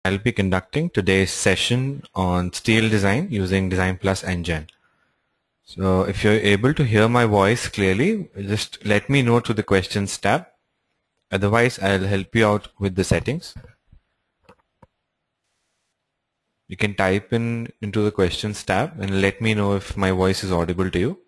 I'll be conducting today's session on steel design using Design Plus and Gen. So if you're able to hear my voice clearly, just let me know through the questions tab. Otherwise, I'll help you out with the settings. You can type into the questions tab and let me know if my voice is audible to you.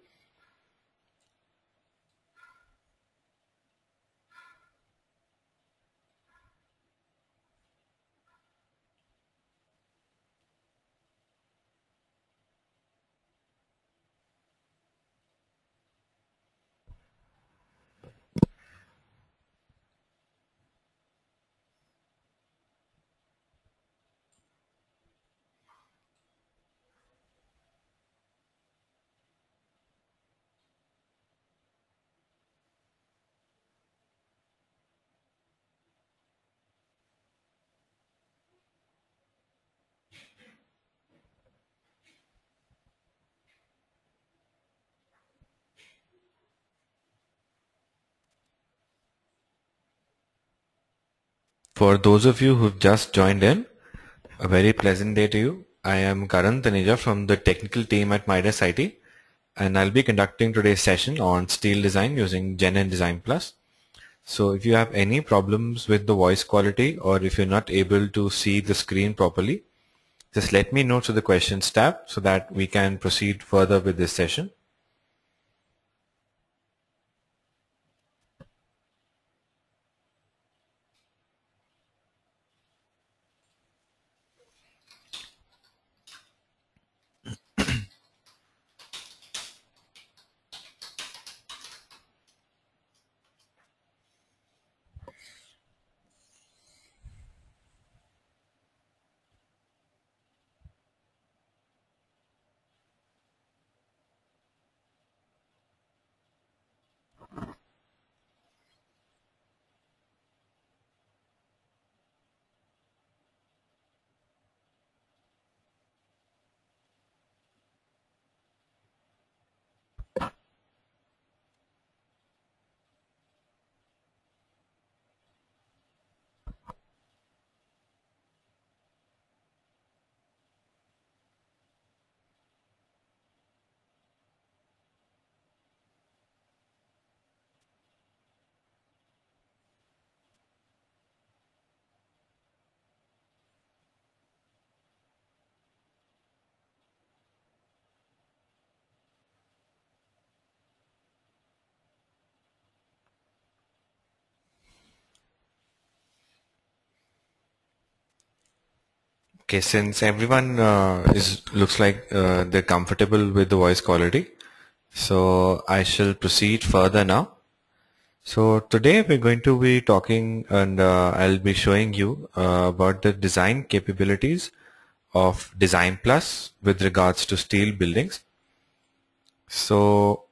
For those of you who've just joined in, a very pleasant day to you. I am Karan Taneja from the technical team at Midas IT, and I'll be conducting today's session on steel design using Gen and Design Plus. So if you have any problems with the voice quality or if you're not able to see the screen properly, just let me know through the questions tab so that we can proceed further with this session. Okay, since everyone looks like they're comfortable with the voice quality, so I shall proceed further now. So today we're going to be talking and I'll be showing you about the design capabilities of Design Plus with regards to steel buildings. So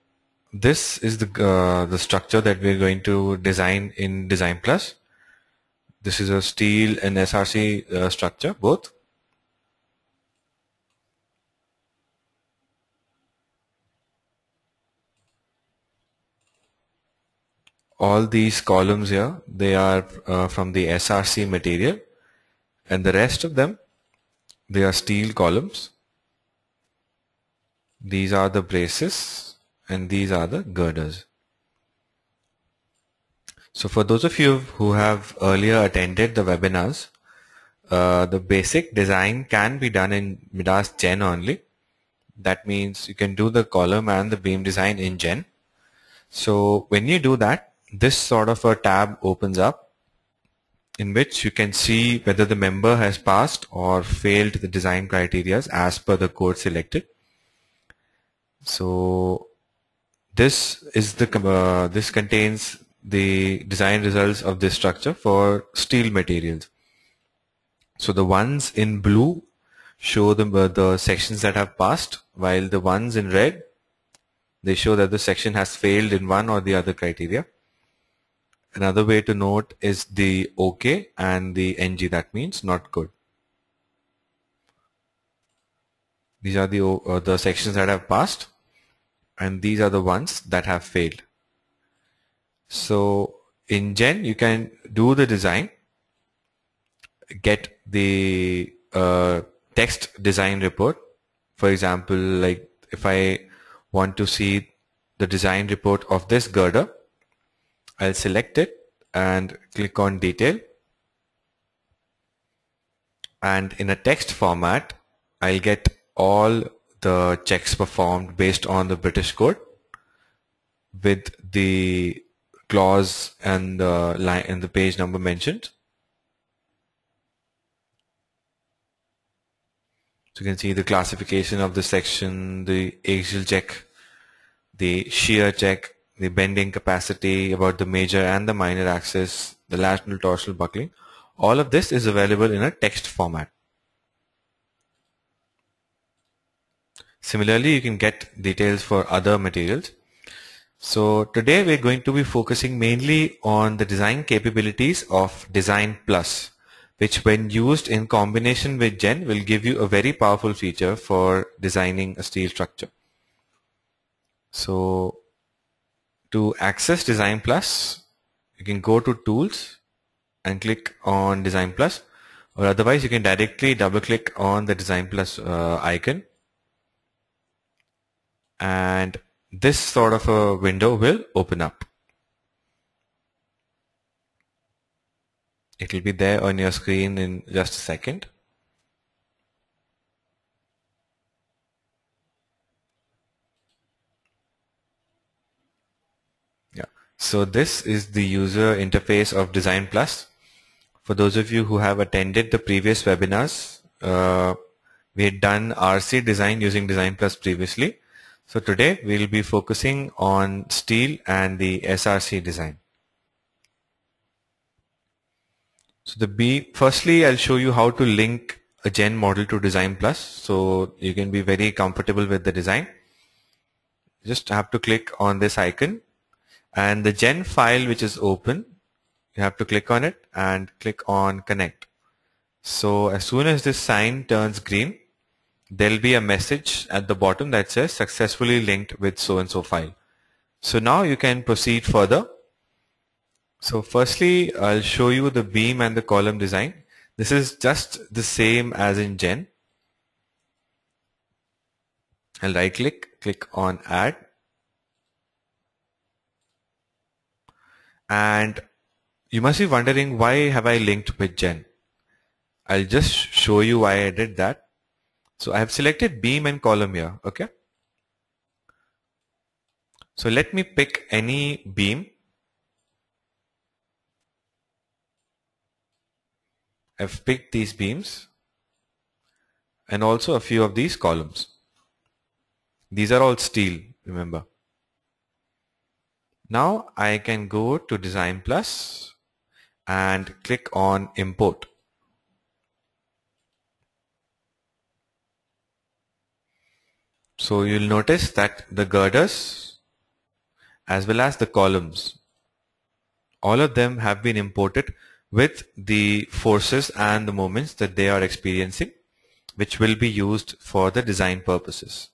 this is the structure that we're going to design in Design Plus. This is a steel and SRC structure both. All these columns here, they are from the SRC material, and the rest of them, they are steel columns. These are the braces and these are the girders. So for those of you who have earlier attended the webinars, the basic design can be done in Midas Gen only. That means you can do the column and the beam design in Gen. So when you do that, this sort of a tab opens up in which you can see whether the member has passed or failed the design criteria as per the code selected. So this contains the design results of this structure for steel materials. So the ones in blue show the sections that have passed, while the ones in red, they show that the section has failed in one or the other criteria. Another way to note is the OK and the NG, that means not good. These are the sections that have passed, and these are the ones that have failed. So in Gen, you can do the design get the text design report. For example, like if I want to see the design report of this girder, I'll select it and click on detail. And in a text format, I'll get all the checks performed based on the British code with the clause and the line and the page number mentioned. So you can see the classification of the section, the axial check, the shear check, the bending capacity about the major and the minor axis, the lateral torsional buckling. All of this is available in a text format. Similarly, you can get details for other materials. So today we're going to be focusing mainly on the design capabilities of Design Plus, which when used in combination with Gen will give you a very powerful feature for designing a steel structure. So to access Design Plus, you can go to Tools and click on Design Plus, or otherwise you can directly double click on the Design Plus icon, and this sort of a window will open up. It will be there on your screen in just a second. Yeah. So this is the user interface of Design Plus. For those of you who have attended the previous webinars, we had done RC design using Design Plus previously. So today we'll be focusing on steel and the SRC design. So firstly, I'll show you how to link a Gen model to Design Plus so you can be very comfortable with the design. Just have to click on this icon, and the Gen file which is open, you have to click on it and click on connect. So as soon as this sign turns green, there'll be a message at the bottom that says successfully linked with so and so file. So now you can proceed further. So firstly, I'll show you the beam and the column design. This is just the same as in Gen. I'll right click on add. And you must be wondering, why have I linked with Gen? I'll just show you why I did that. So I have selected beam and column here, okay? So let me pick any beam. I've picked these beams and also a few of these columns. These are all steel, remember. Now I can go to Design Plus and click on Import. So you'll notice that the girders as well as the columns, all of them have been imported with the forces and the moments that they are experiencing, which will be used for the design purposes.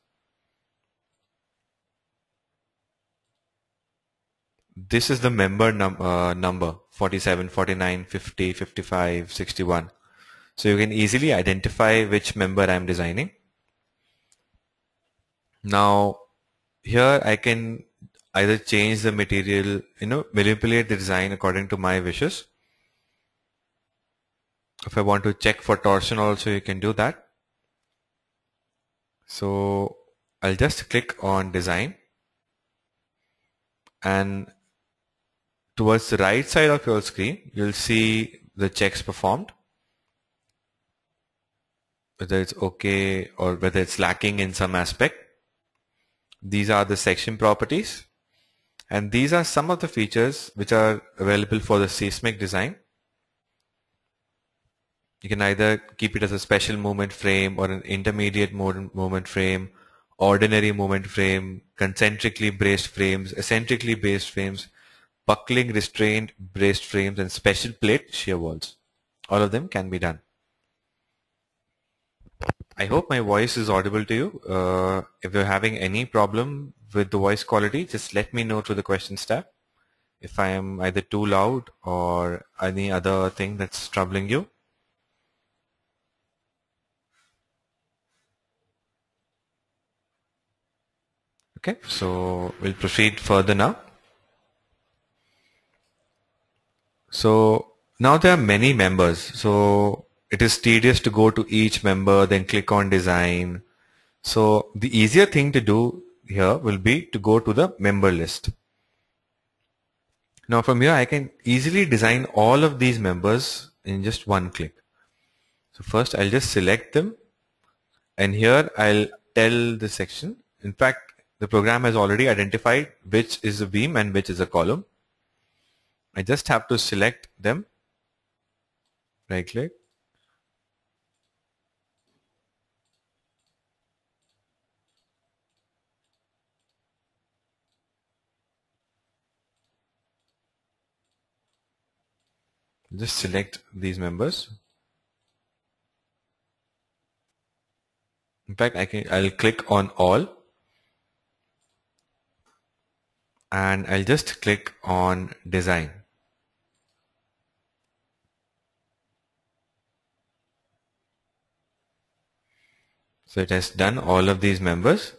This is the member number 47, 49, 50, 55, 61. So you can easily identify which member I'm designing. Now here I can either change the material, manipulate the design according to my wishes. If I want to check for torsion also, you can do that. So I'll just click on design, and towards the right side of your screen, you'll see the checks performed, whether it's okay or whether it's lacking in some aspect. These are the section properties, and these are some of the features which are available for the seismic design. You can either keep it as a special movement frame or an intermediate movement frame, ordinary movement frame, concentrically braced frames, eccentrically braced frames, buckling restrained braced frames, and special plate shear walls. All of them can be done. I hope my voice is audible to you. If you're having any problem with the voice quality, just let me know through the questions tab. If I am either too loud or any other thing that's troubling you. Okay, so we'll proceed further now. So now there are many members. So it is tedious to go to each member, then click on design. So the easier thing to do here will be to go to the member list. Now from here I can easily design all of these members in just one click. So first I'll just select them, and here I'll tell the section. In fact, the program has already identified which is a beam and which is a column. I just have to select them, right click, just select these members. In fact, I'll click on all, and I'll just click on design. So it has done all of these members,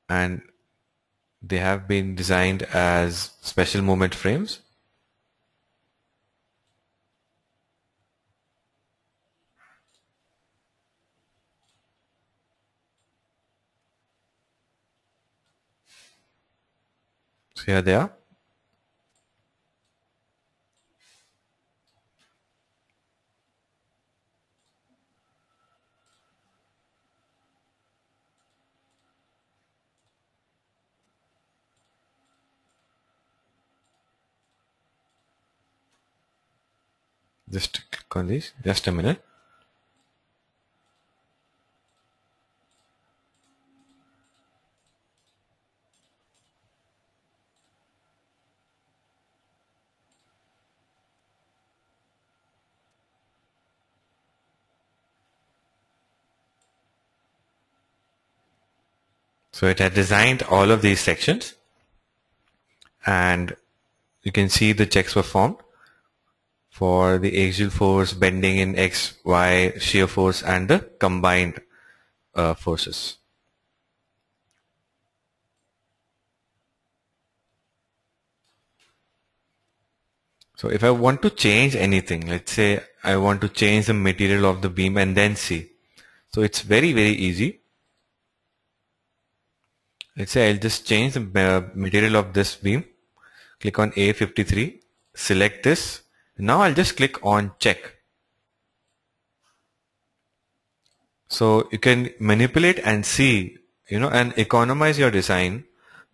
and they have been designed as special movement frames. So here they are. Just click on these. Just a minute. So it had designed all of these sections, and you can see the checks were formed for the axial force, bending in X, Y, shear force, and the combined forces. So if I want to change anything, let's say I want to change the material of the beam and then see. So it's very, very easy. Let's say I'll just change the material of this beam. Click on A53, select this. Now I'll just click on check. So you can manipulate and see, and economize your design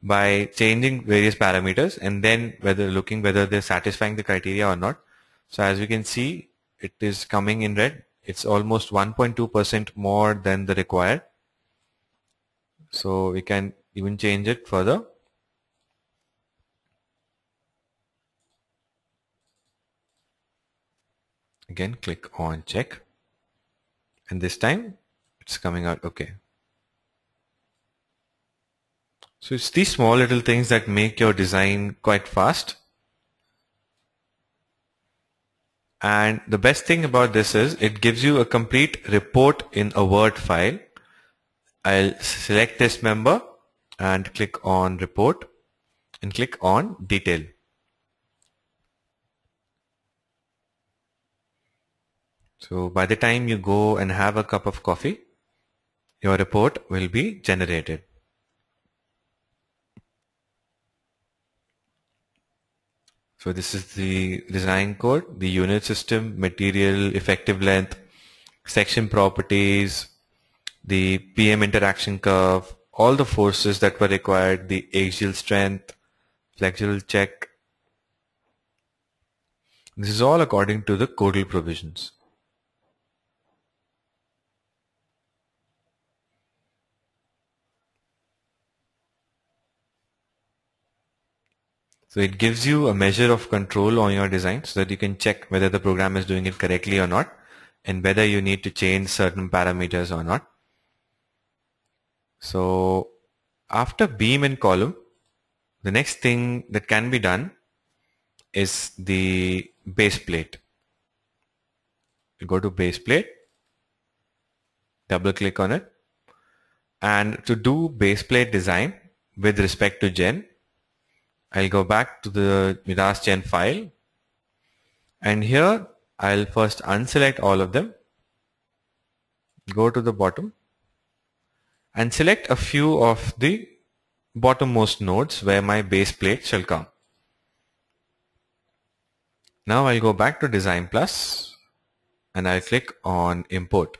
by changing various parameters, and then whether they're satisfying the criteria or not. So as we can see, it is coming in red. It's almost 1.2% more than the required. So we can even change it further. Again, click on check, and this time it's coming out okay. So it's these small little things that make your design quite fast. And the best thing about this is it gives you a complete report in a Word file. I'll select this member and click on report and click on detail. So by the time you go and have a cup of coffee, your report will be generated. So this is the design code, the unit system, material, effective length, section properties, the PM interaction curve, all the forces that were required, the axial strength, flexural check. This is all according to the codal provisions. So it gives you a measure of control on your design so that you can check whether the program is doing it correctly or not, and whether you need to change certain parameters or not. So after beam and column, the next thing that can be done is the base plate. You go to base plate, double click on it, And to do base plate design with respect to Gen, I'll go back to the Midas Gen file, and here I'll first unselect all of them, go to the bottom and select a few of the bottommost nodes where my base plate shall come. Now I'll go back to Design Plus and I'll click on Import.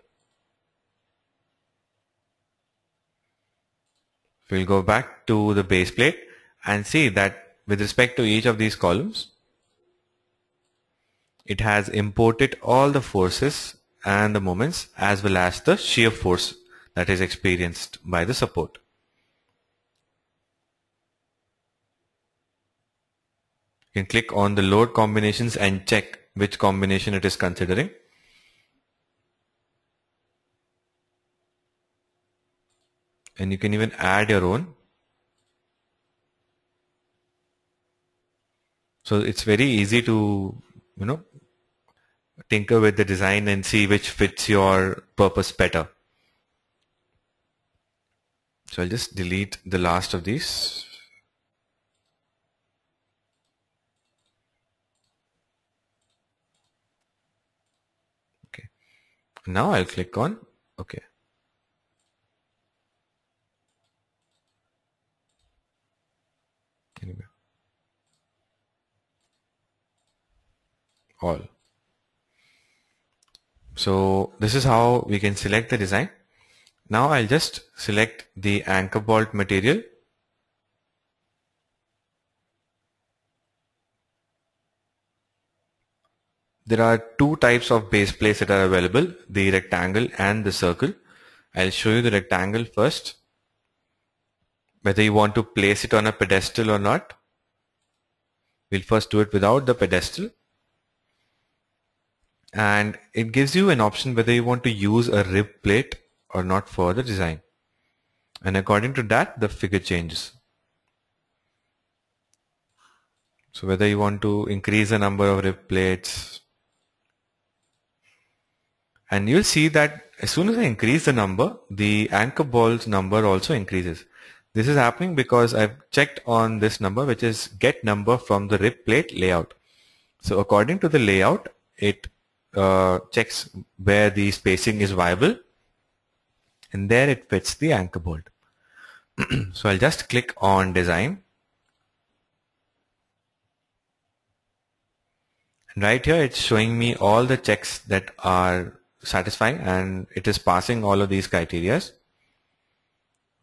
We'll go back to the base plate and see that with respect to each of these columns, it has imported all the forces and the moments as well as the shear force that is experienced by the support. You can click on the load combinations and check which combination it is considering. And you can even add your own. So it's very easy to, tinker with the design and see which fits your purpose better. So I'll just delete the last of these. Okay. Now I'll click on OK. Anyway. All. So this is how we can select the design. Now I'll just select the anchor bolt material. There are two types of base plates that are available, the rectangle and the circle. I'll show you the rectangle first. Whether you want to place it on a pedestal or not. We'll first do it without the pedestal. And it gives you an option whether you want to use a rib plate or not for the design. And according to that, the figure changes. So whether you want to increase the number of rib plates, and you'll see that as soon as I increase the number, the anchor bolt number also increases. This is happening because I've checked on this number, which is get number from the rib plate layout. So according to the layout, it checks where the spacing is viable, and there it fits the anchor bolt. So I'll just click on design. And right here it's showing me all the checks that are satisfying, and it is passing all of these criteria.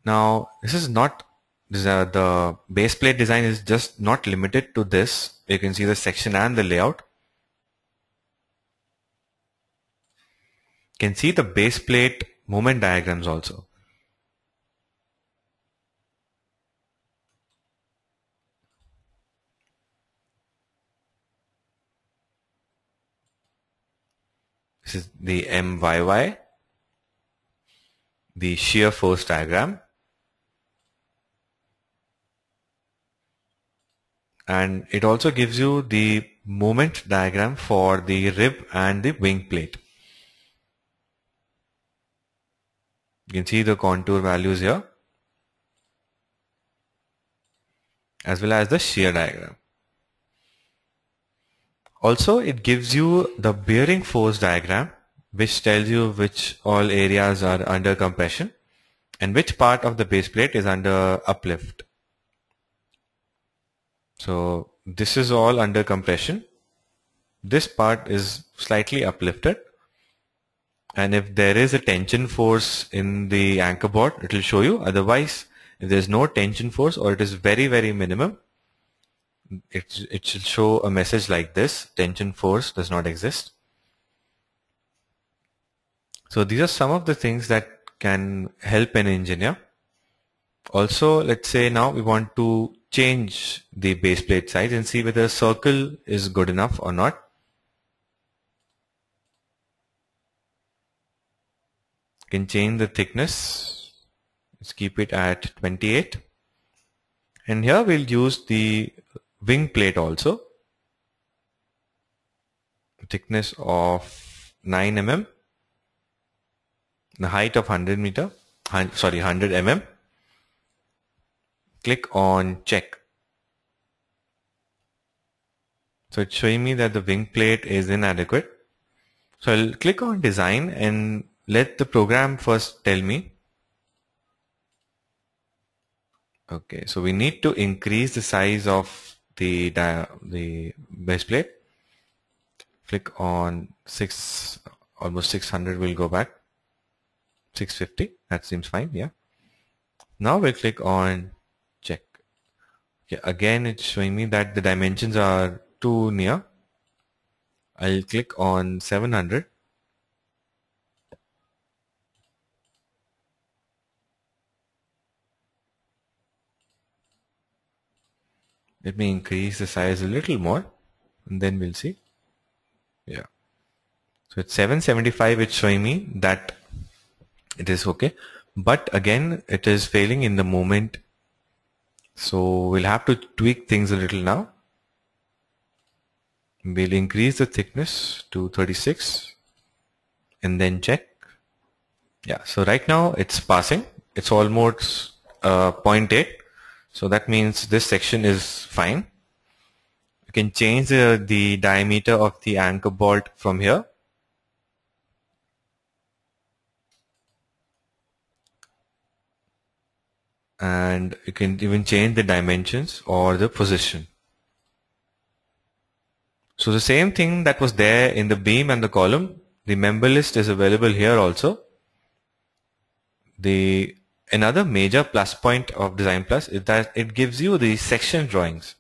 Now this is not the base plate design is just not limited to this. You can see the section and the layout. You can see the base plate movement diagrams also. This is the MYY, the shear force diagram, and it also gives you the moment diagram for the rib and the wing plate. You can see the contour values here, as well as the shear diagram. Also, it gives you the bearing force diagram, which tells you which all areas are under compression and which part of the base plate is under uplift. So this is all under compression. This part is slightly uplifted. And if there is a tension force in the anchor board, it will show you. Otherwise, if there is no tension force or it is very, very minimum, it should show a message like this: tension force does not exist. So these are some of the things that can help an engineer. Also, let's say now we want to change the base plate size and see whether a circle is good enough or not. You can change the thickness. Let's keep it at 28. And here we'll use the wing plate also. Thickness of 9 mm. The height of 100 meter. 100 mm. Click on check. So it's showing me that the wing plate is inadequate. So I'll click on design and let the program first tell me. Okay, so we need to increase the size of the base plate. Click on almost 600 will go back. 650, that seems fine, yeah. Now we'll click on check. Okay, again it's showing me that the dimensions are too near. I'll click on 700. Let me increase the size a little more and then we'll see. Yeah. So it's 775, it's showing me that it is okay. But again, it is failing in the moment. So we'll have to tweak things a little now. We'll increase the thickness to 36 and then check. Yeah, so right now it's passing. It's almost 0.8. So that means this section is fine. You can change the diameter of the anchor bolt from here. And you can even change the dimensions or the position. So the same thing that was there in the beam and the column, the member list is available here also. Another major plus point of Design Plus is that it gives you the section drawings.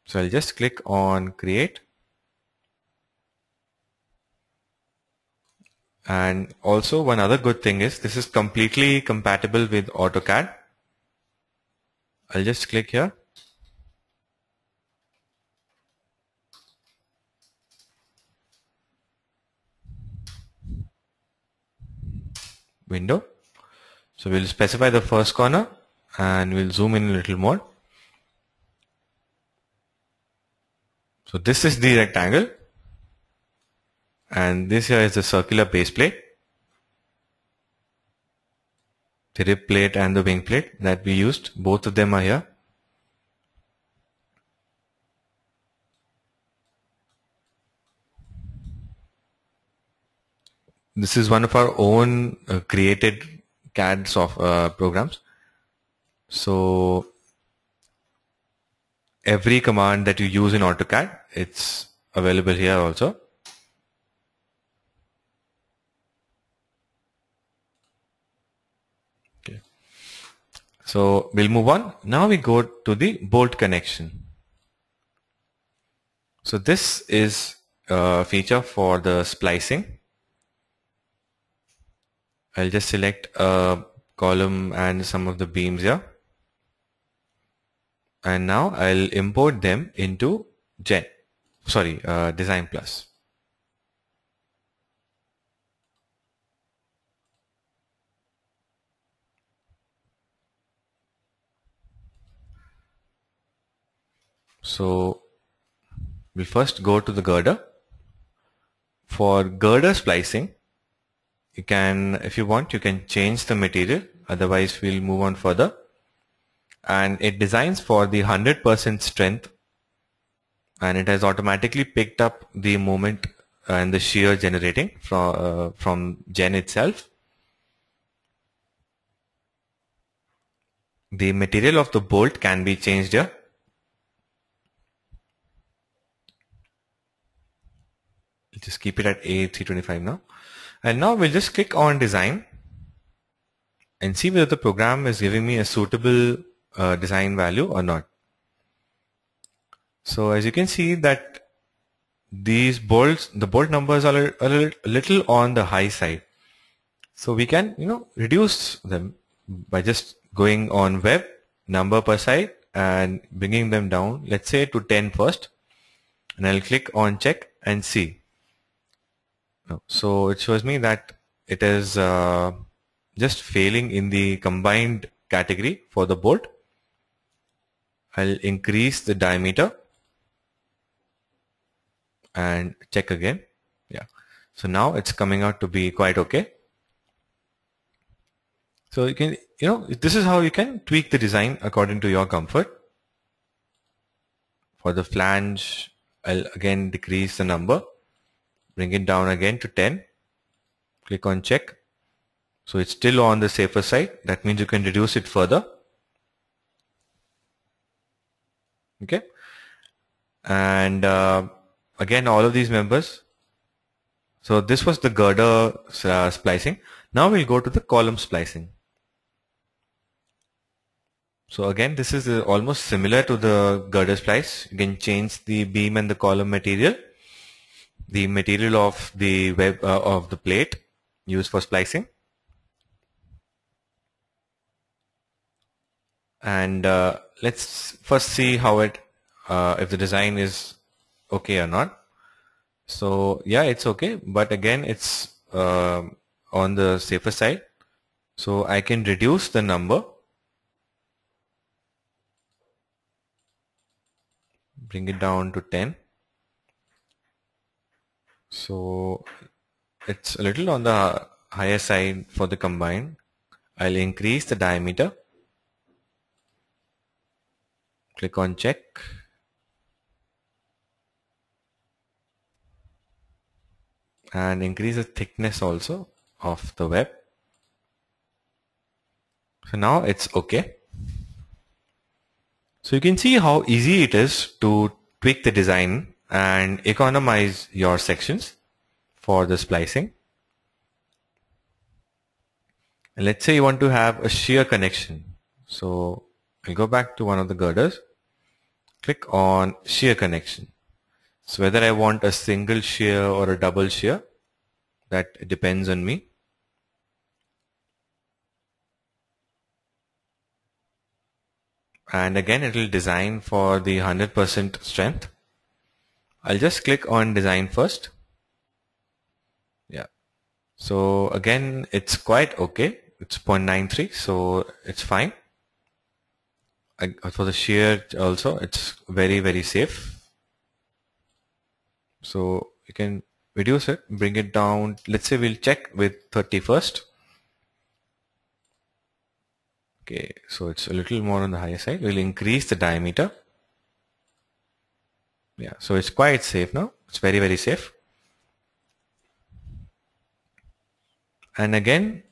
So I'll just click on create. And also one other good thing is this is completely compatible with AutoCAD. I'll just click here. Window. So we'll specify the first corner and we'll zoom in a little more. So this is the rectangle and this here is the circular base plate, the rib plate and the wing plate that we used. Both of them are here. This is one of our own created CAD programs. So every command that you use in AutoCAD, it's available here also. Okay. So we'll move on. Now we go to the bolt connection. So this is a feature for the splicing. I'll just select a column and some of the beams here. And now I'll import them into Design Plus. So we'll first go to the girder. For girder splicing, you can, if you want, you can change the material. Otherwise, we'll move on further. And it designs for the 100% strength. And it has automatically picked up the moment and the shear generating from Gen itself. The material of the bolt can be changed here. Just keep it at A325 now. And now we'll just click on design and see whether the program is giving me a suitable design value or not. So as you can see that these bolts, the bolt numbers are a little on the high side. So we can, reduce them by just going on web, number per side and bringing them down, let's say to 10 first. And I'll click on check and see. So it shows me that it is just failing in the combined category for the bolt. I'll increase the diameter and check again. Yeah. So now it's coming out to be quite okay. So you can, this is how you can tweak the design according to your comfort. For the flange, I'll again decrease the number, bring it down again to 10, click on check. So it's still on the safer side. That means you can reduce it further. Okay. And again, all of these members. So this was the girder splicing. Now we'll go to the column splicing. So again, this is almost similar to the girder splice. You can change the beam and the column material, the material of the web of the plate used for splicing. And let's first see how it, if the design is okay or not. So yeah, it's okay, but again, it's on the safer side. So I can reduce the number, bring it down to 10. So it's a little on the higher side for the combine. I'll increase the diameter. Click on check. And increase the thickness also of the web. So now it's okay. So you can see how easy it is to tweak the design and economize your sections for the splicing. And let's say you want to have a shear connection. So I'll go back to one of the girders, click on shear connection. So whether I want a single shear or a double shear, that depends on me. And again, it will design for the 100% strength. I'll just click on design first. Yeah. So again, it's quite okay. It's 0.93, so it's fine. For the shear also, it's very, very safe. So you can reduce it, bring it down. Let's say we'll check with 30 first. Okay, so it's a little more on the higher side. We'll increase the diameter. Yeah, so it's quite safe now. It's very, very safe. And again,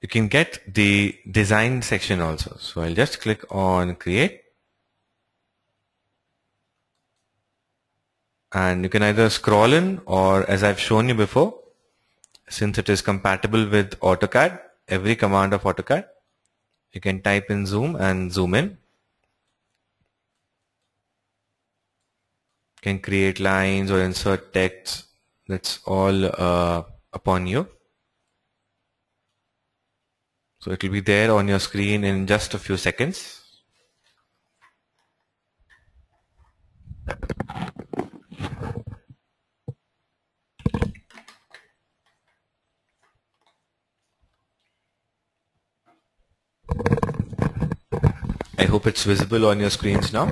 you can get the design section also. So I'll just click on create. And you can either scroll in, or as I've shown you before, since it is compatible with AutoCAD, every command of AutoCAD, you can type in zoom and zoom in. You can create lines or insert text. That's all upon you. So it will be there on your screen in just a few seconds. I hope it's visible on your screens now.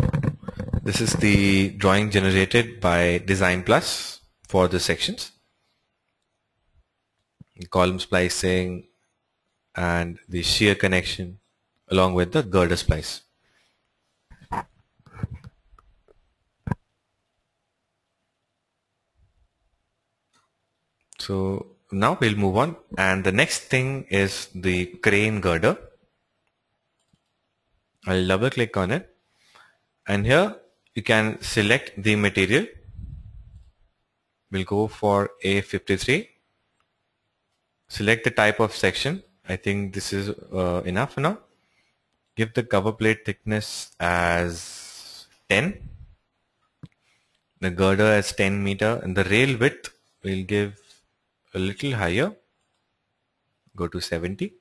This is the drawing generated by Design Plus for the sections. Column splicing and the shear connection along with the girder splice. So now we'll move on, and the next thing is the crane girder. I'll double click on it, and here you can select the material. We'll go for A53. Select the type of section. I think this is enough now. Give the cover plate thickness as 10. The girder as 10 meter, and the rail width we'll give a little higher. Go to 70.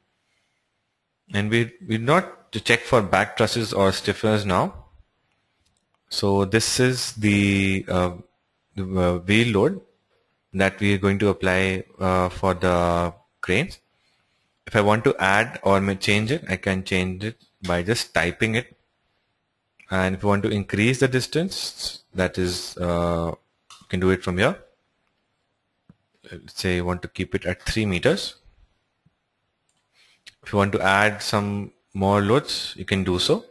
And we're not to check for back trusses or stiffeners now. So this is the wheel load that we are going to apply for the cranes. If I want to add or change it, I can change it by just typing it. And if you want to increase the distance, that is, you can do it from here. Let's say you want to keep it at 3 meters. If you want to add some more loads, you can do so.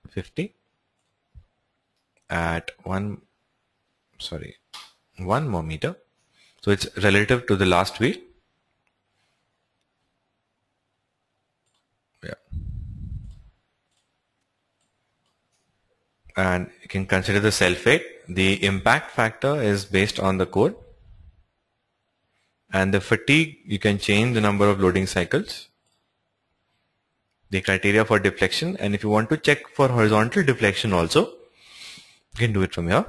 50 at 1 more meter. So it's relative to the last wheel. Yeah. And you can consider the self-weight. The impact factor is based on the code. And the fatigue, you can change the number of loading cycles. The criteria for deflection. And if you want to check for horizontal deflection also, you can do it from here.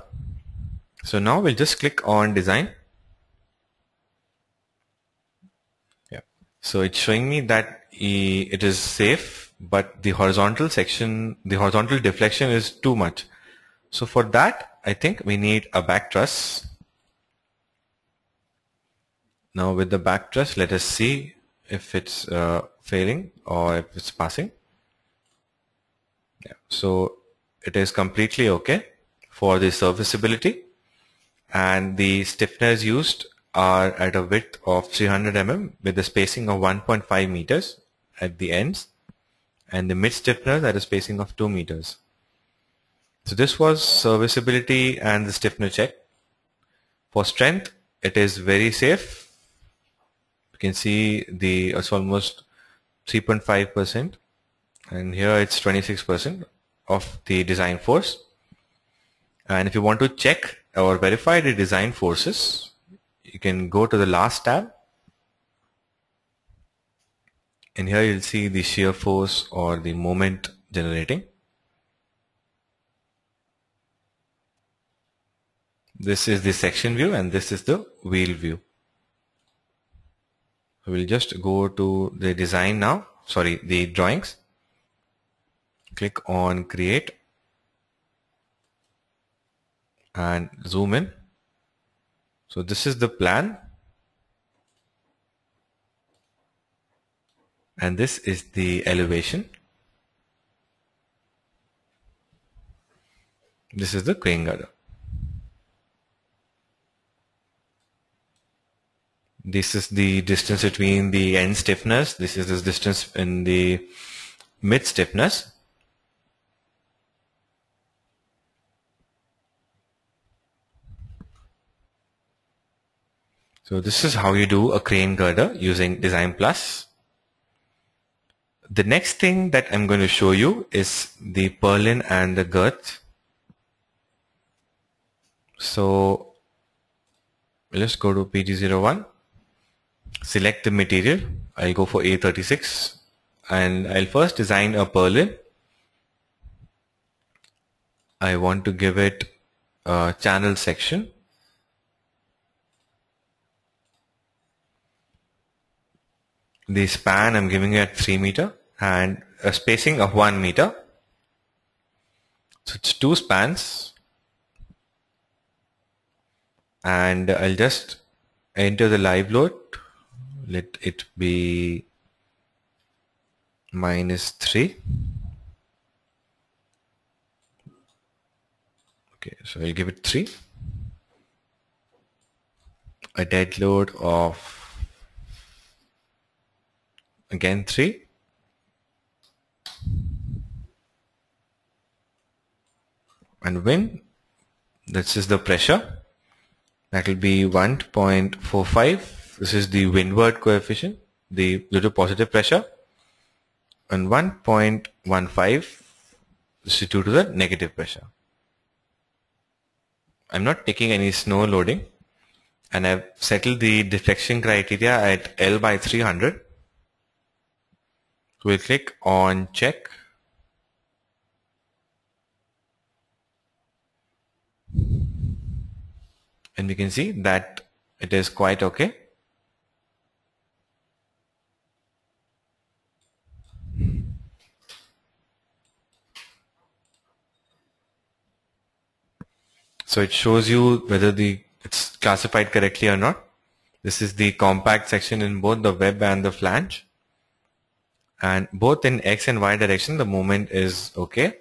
So now we'll just click on design. Yeah. So it's showing me that it is safe, but the horizontal section, the horizontal deflection is too much. So for that, I think we need a back truss. Now with the back truss, let us see if it's failing or if it's passing. Yeah. So it is completely okay for the serviceability, and the stiffeners used are at a width of 300 mm with a spacing of 1.5 meters at the ends, and the mid stiffeners at a spacing of 2 meters. So this was serviceability and the stiffener check. For strength, it is very safe. You can see it's almost 3.5%, and here it's 26% of the design force. And if you want to check or verify the design forces, you can go to the last tab, and here you'll see the shear force or the moment generating. This is the section view and this is the wheel view. We'll just go to the design now, the drawings. Click on create and zoom in. So this is the plan, and this is the elevation. This is the crane girder. This is the distance between the end stiffeners. This is the distance in the mid stiffeners. So this is how you do a crane girder using Design Plus. The next thing that I'm going to show you is the Purlin and the Girt. So let's go to PG01. Select the material. I'll go for A36 and I'll first design a Purlin. I want to give it a channel section. The span I'm giving it at 3 meter and a spacing of 1 meter. So it's 2 spans, and I'll just enter the live load. Let it be -3. Okay, so I'll give it 3. A dead load of again 3. And wind, this is the pressure. That will be 1.45. This is the windward coefficient, due to positive pressure. And 1.15, this is due to the negative pressure. I'm not taking any snow loading, and I've settled the deflection criteria at L by 300. So we'll click on check. And we can see that it is quite okay. So it shows you whether it's classified correctly or not. This is the compact section in both the web and the flange. And both in X and Y direction, the movement is okay.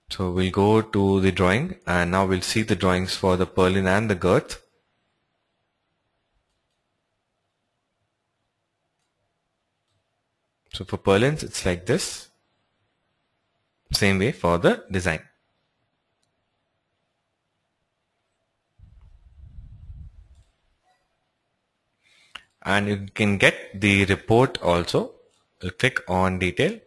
So we'll go to the drawing, and now we'll see the drawings for the Purlin and the Girt. So for purlins, it's like this. Same way for the design. And you can get the report also. I'll click on detail.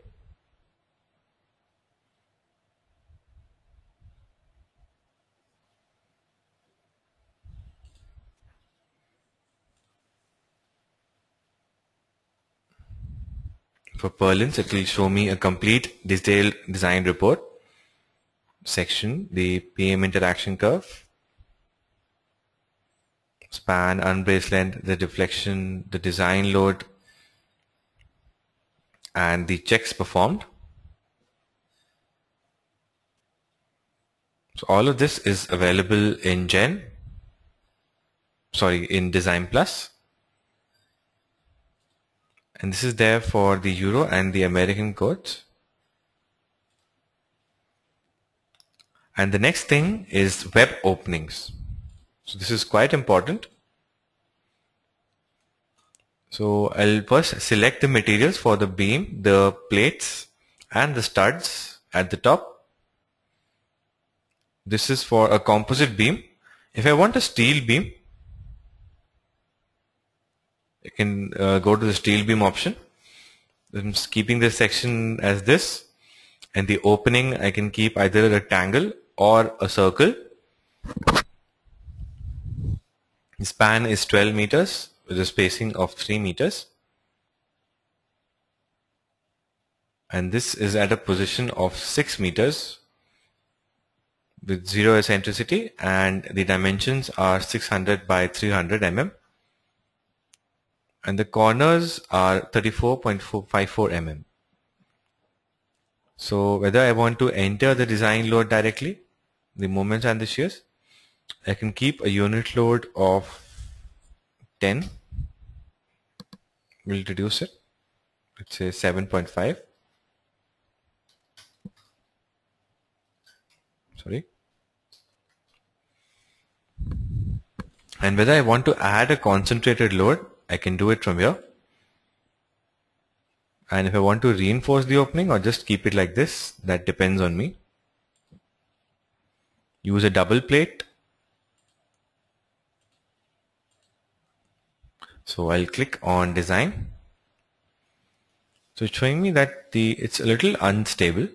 For purlins, it will show me a complete detailed design report section, the PM interaction curve, span, unbraced length, the deflection, the design load, and the checks performed. So all of this is available in in Design Plus. And this is there for the Euro and the American codes. And the next thing is web openings. So this is quite important. So I'll first select the materials for the beam, the plates and the studs at the top. This is for a composite beam. If I want a steel beam, I can go to the steel beam option. I'm keeping this section as this, and the opening I can keep either a rectangle or a circle. The span is 12 meters with a spacing of 3 meters. And this is at a position of 6 meters with 0 eccentricity, and the dimensions are 600 by 300 mm. And the corners are 34.54 mm. So whether I want to enter the design load directly, the moments and the shears, I can keep a unit load of 10. We'll reduce it. Let's say 7.5. Sorry. And whether I want to add a concentrated load, I can do it from here. And if I want to reinforce the opening or just keep it like this, that depends on me. Use a double plate. So I'll click on design. So it's showing me that it's a little unstable.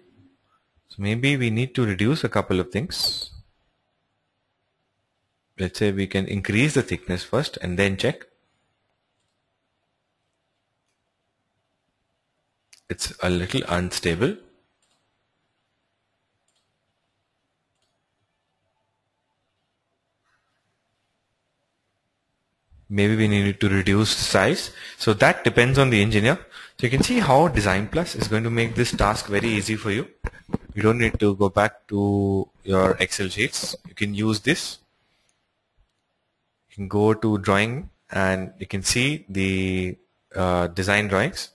So maybe we need to reduce a couple of things. Let's say we can increase the thickness first and then check. It's a little unstable. Maybe we need to reduce size. So that depends on the engineer. So you can see how Design Plus is going to make this task very easy for you. You don't need to go back to your Excel sheets. You can use this. You can go to drawing and you can see the design drawings.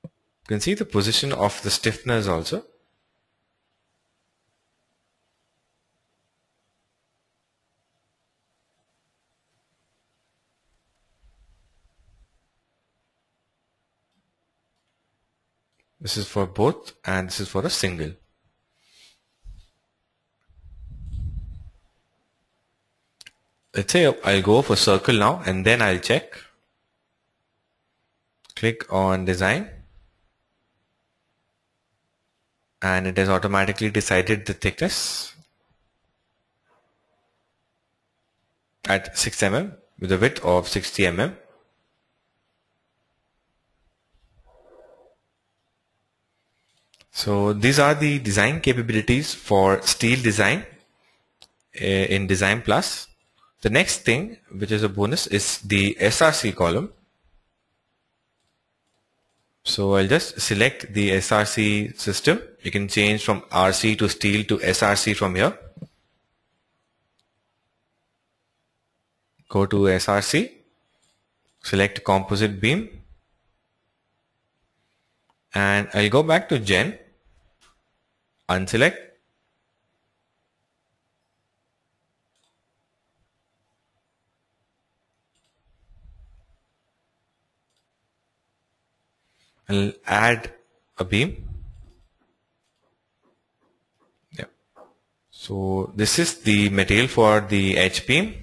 You can see the position of the stiffeners also. This is for both and this is for a single. Let's say I'll go for circle now and then I'll check. Click on design. And it has automatically decided the thickness at 6 mm with a width of 60 mm. So these are the design capabilities for steel design in Design Plus. The next thing, which is a bonus, is the SRC column. So I'll just select the SRC system. You can change from RC to steel to SRC from here. Go to SRC, select composite beam, and I'll go back to Gen, unselect, I'll add a beam. Yeah. So this is the material for the edge beam,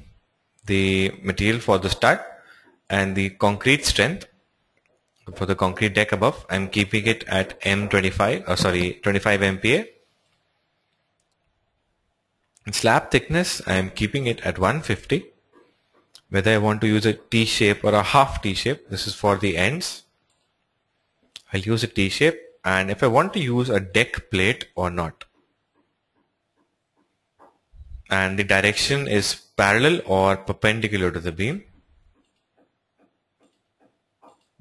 the material for the stud, and the concrete strength for the concrete deck above. I'm keeping it at M25, 25 MPa. And slab thickness, I'm keeping it at 150. Whether I want to use a T-shape or a half T-shape, this is for the ends. I'll use a T-shape, and if I want to use a deck plate or not. And the direction is parallel or perpendicular to the beam.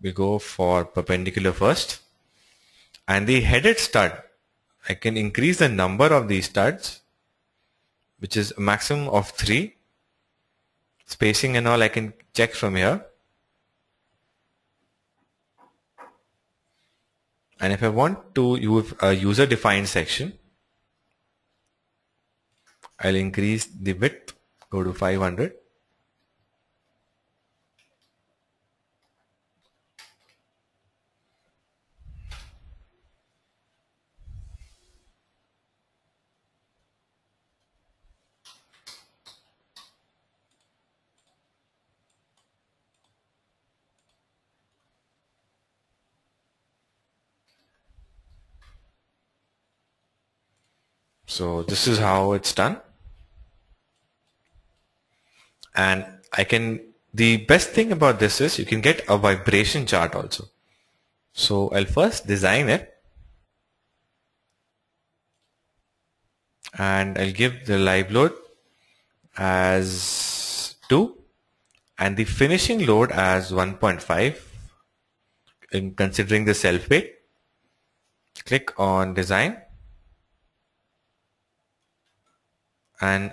We go for perpendicular first. And the headed stud, I can increase the number of these studs, which is a maximum of 3. Spacing and all I can check from here. And if I want to use a user defined section, I'll increase the width, go to 500. So this is how it's done. And the best thing about this is you can get a vibration chart also. So I'll first design it. And I'll give the live load as 2 and the finishing load as 1.5 in considering the self weight. Click on design, and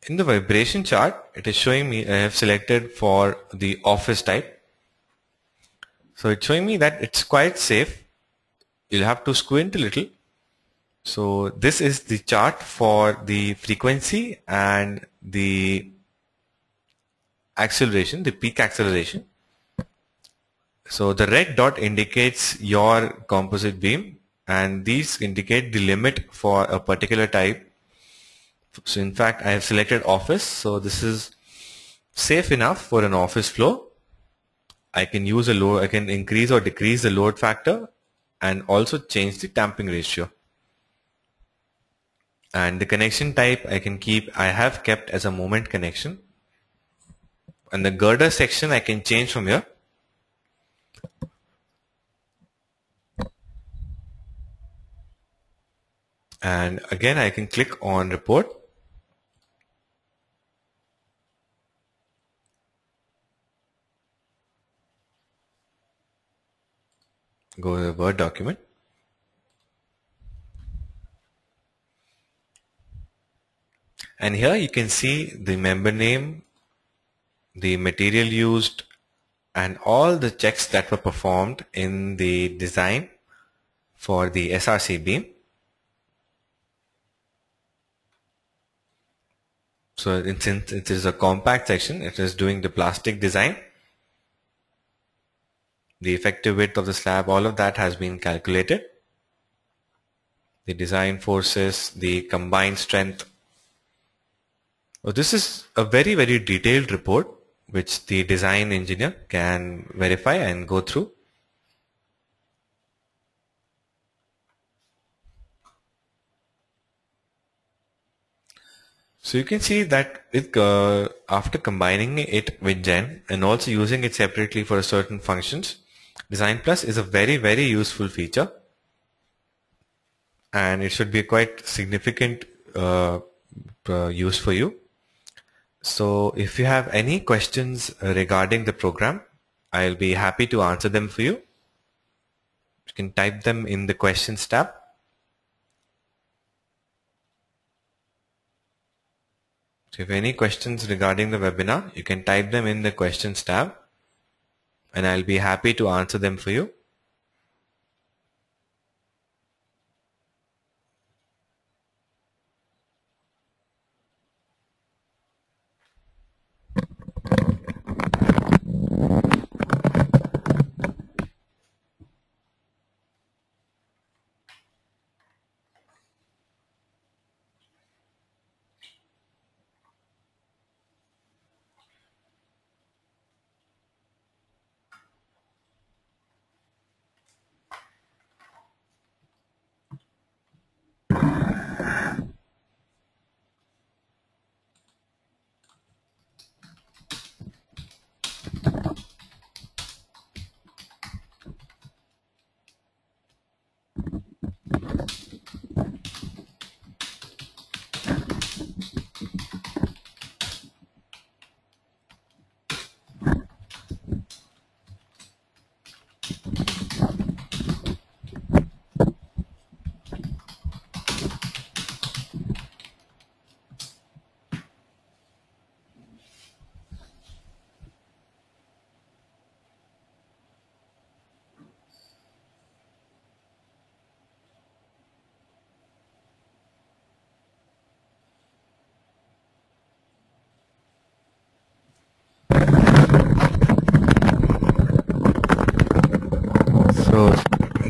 in the vibration chart it is showing me I have selected for the office type. So it's showing me that it's quite safe. You'll have to squint a little. So this is the chart for the frequency and the acceleration, the peak acceleration. So the red dot indicates your composite beam, and these indicate the limit for a particular type. So in fact I have selected office, so this is safe enough for an office floor. I can use a load, I can increase or decrease the load factor and also change the damping ratio. And the connection type I have kept as a moment connection. And the girder section I can change from here. And again I can click on report. Go to the Word document. And here you can see the member name, the material used, and all the checks that were performed in the design for the SRC beam. So since it is a compact section, it is doing the plastic design. The effective width of the slab, all of that has been calculated. The design forces, the combined strength. This is a very, very detailed report which the design engineer can verify and go through. So you can see that after combining it with Gen and also using it separately for certain functions, Design Plus is a very, very useful feature, and it should be a quite significant use for you. So if you have any questions regarding the program, I'll be happy to answer them for you. You can type them in the questions tab. So if you have any questions regarding the webinar, you can type them in the questions tab, and I'll be happy to answer them for you.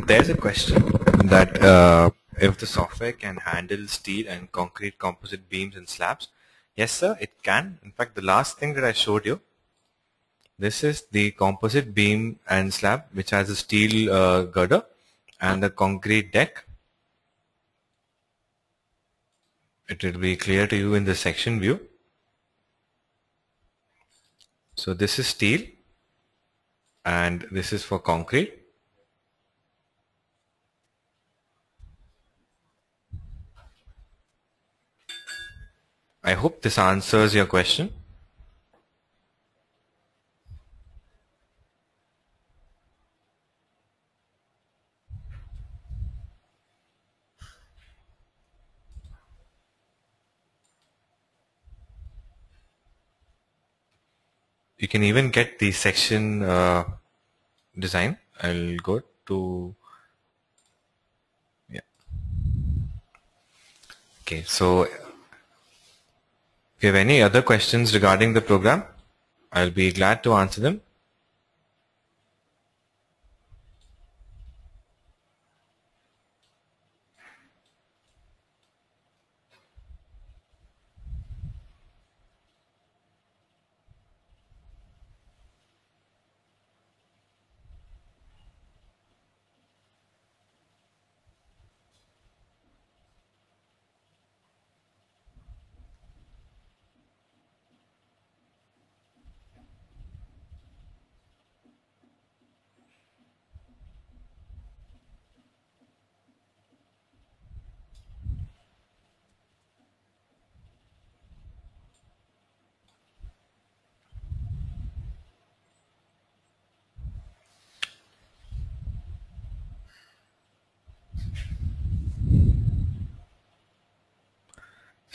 there's a question that if the software can handle steel and concrete composite beams and slabs. Yes, sir, it can. In fact, the last thing that I showed you, this is the composite beam and slab, which has a steel girder and the concrete deck. It will be clear to you in the section view. So this is steel and this is for concrete. I hope this answers your question. You can even get the section design. I'll go to, yeah. Okay, so if you have any other questions regarding the program, I'll be glad to answer them.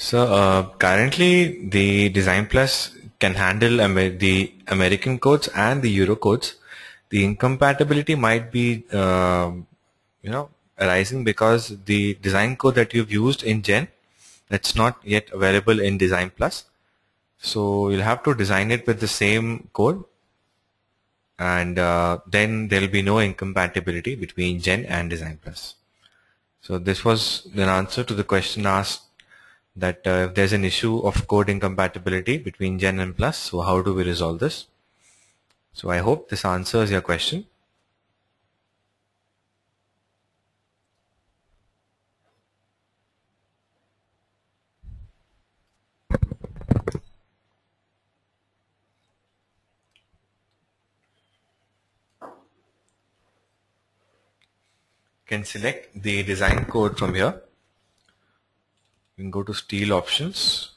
So currently the Design Plus can handle the American codes and the Euro codes. The incompatibility might be arising because the design code that you've used in Gen, that's not yet available in Design Plus. So you'll have to design it with the same code, and then there'll be no incompatibility between Gen and Design Plus. So this was an answer to the question asked that if there's an issue of code incompatibility between Gen and Plus, so how do we resolve this? So I hope this answers your question. You can select the design code from here. You can go to Steel Options,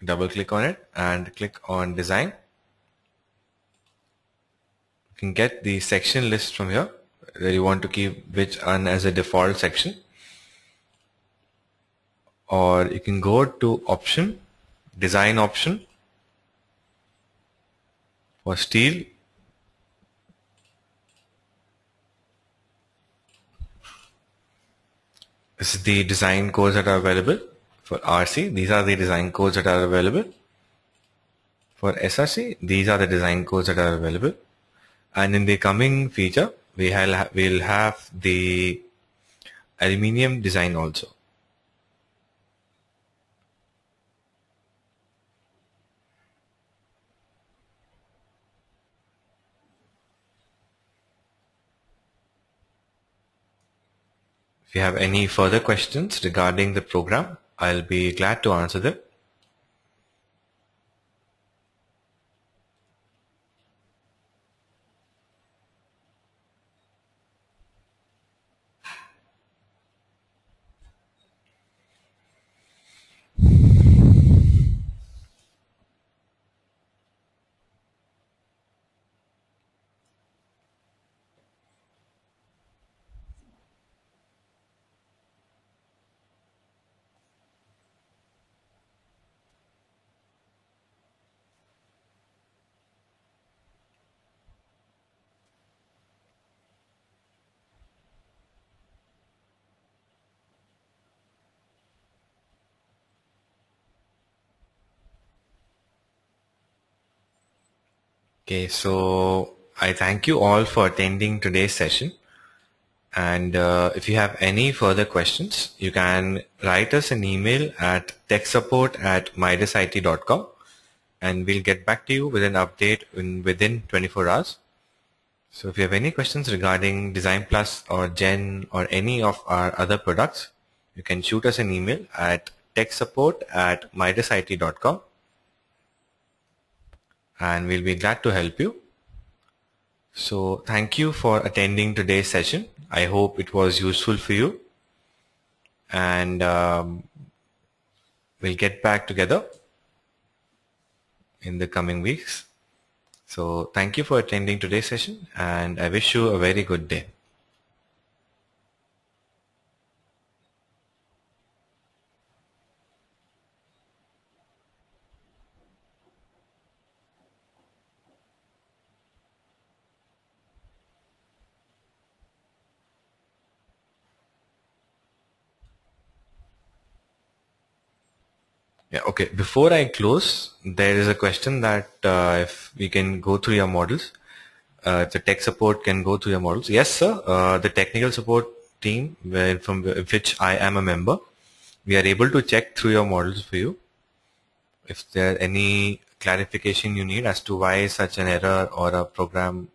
double click on it and click on Design. You can get the section list from here where you want to keep which one as a default section. Or you can go to Option, Design Option for steel. This is the design codes that are available for RC. These are the design codes that are available. For SRC, these are the design codes that are available. And in the coming feature, we'll have the aluminium design also. If you have any further questions regarding the program, I'll be glad to answer them. Okay, so I thank you all for attending today's session. And if you have any further questions, you can write us an email at techsupport@midasit.com, and we'll get back to you with an update within 24 hours. So if you have any questions regarding Design Plus or Gen or any of our other products, you can shoot us an email at techsupport@midasit.com, and we'll be glad to help you. So thank you for attending today's session. I hope it was useful for you, and we'll get back together in the coming weeks. So thank you for attending today's session, and I wish you a very good day. Yeah, okay. Before I close, there is a question that if we can go through your models, the tech support can go through your models. Yes, sir. The technical support team, from which I am a member, we are able to check through your models for you. If there any clarification you need as to why such an error or a program,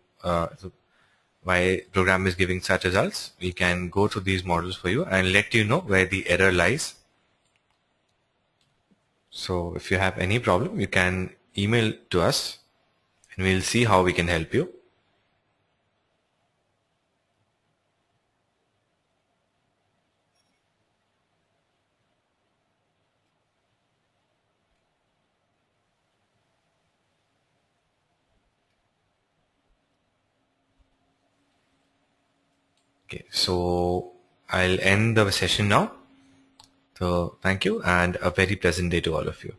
why program is giving such results, we can go through these models for you and let you know where the error lies. So if you have any problem, you can email to us and we'll see how we can help you. Okay, so I'll end the session now. So thank you and a very pleasant day to all of you.